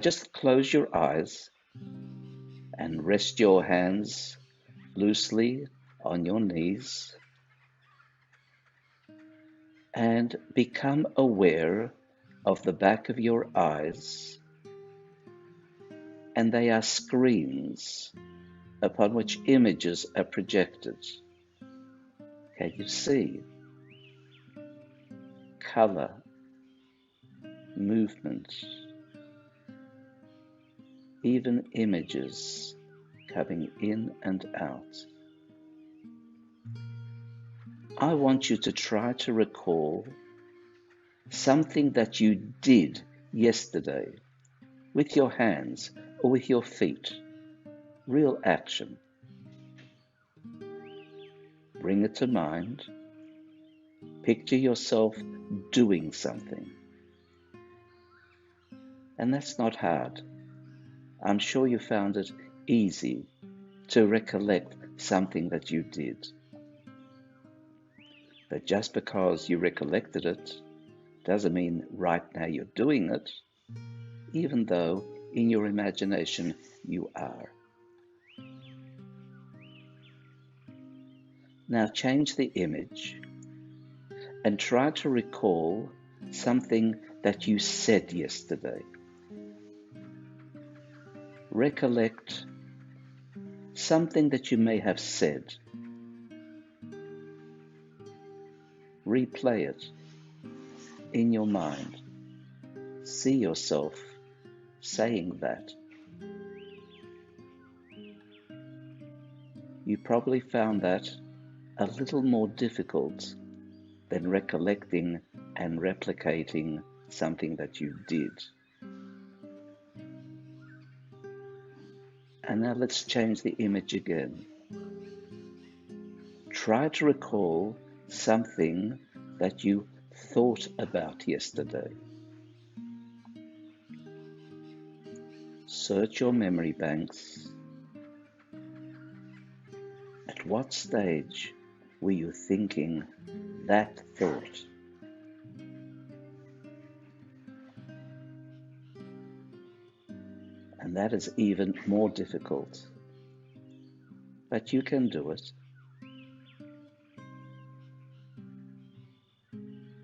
just close your eyes and rest your hands loosely on your knees and become aware of the back of your eyes, and they are screens upon which images are projected. Can you see color, movement, even images coming in and out? I want you to try to recall something that you did yesterday with your hands or with your feet, real action. Bring it to mind. Picture yourself doing something. And that's not hard. I'm sure you found it easy to recollect something that you did. But just because you recollected it doesn't mean right now you're doing it, even though in your imagination you are. Now change the image and try to recall something that you said yesterday. Recollect something that you may have said. Replay it in your mind. See yourself saying that. You probably found that a little more difficult than recollecting and replicating something that you did. And now let's change the image again. Try to recall something that you thought about yesterday. Search your memory banks. At what stage were you thinking that thought? And that is even more difficult. But you can do it.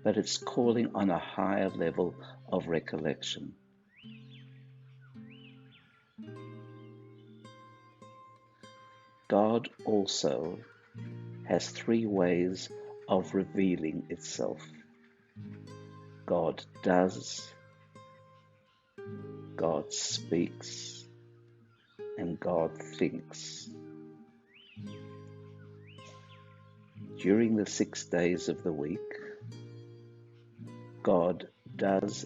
But it's calling on a higher level of recollection. God also has three ways of revealing itself. God does, God speaks, and God thinks. During the 6 days of the week, God does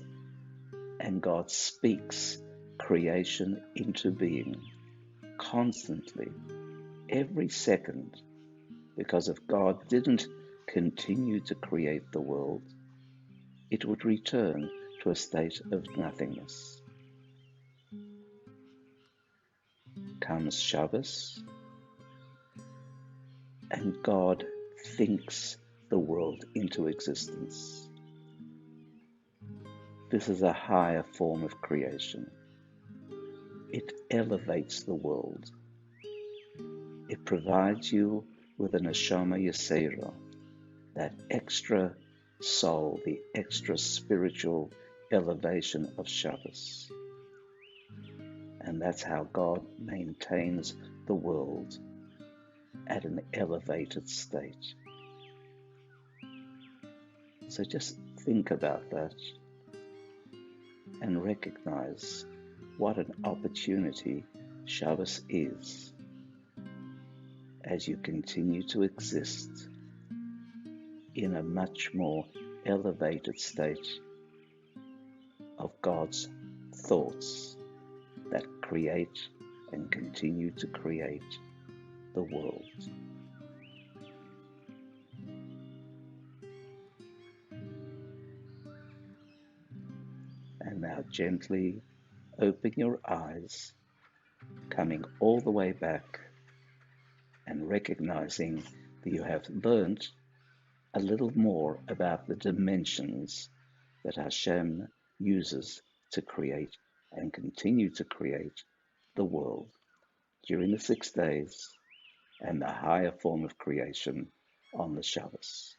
and God speaks creation into being constantly, every second, because if God didn't continue to create the world, it would return to a state of nothingness. Comes Shabbos, and God thinks the world into existence. This is a higher form of creation. It elevates the world. It provides you with an neshama yesera, that extra soul, the extra spiritual elevation of Shabbos. And that's how God maintains the world at an elevated state. So just think about that and recognize what an opportunity Shabbos is as you continue to exist in a much more elevated state of God's thoughts that create and continue to create the world. And now gently open your eyes, coming all the way back and recognizing that you have learned a little more about the dimensions that Hashem uses to create and continue to create the world during the 6 days and the higher form of creation on the Shabbos.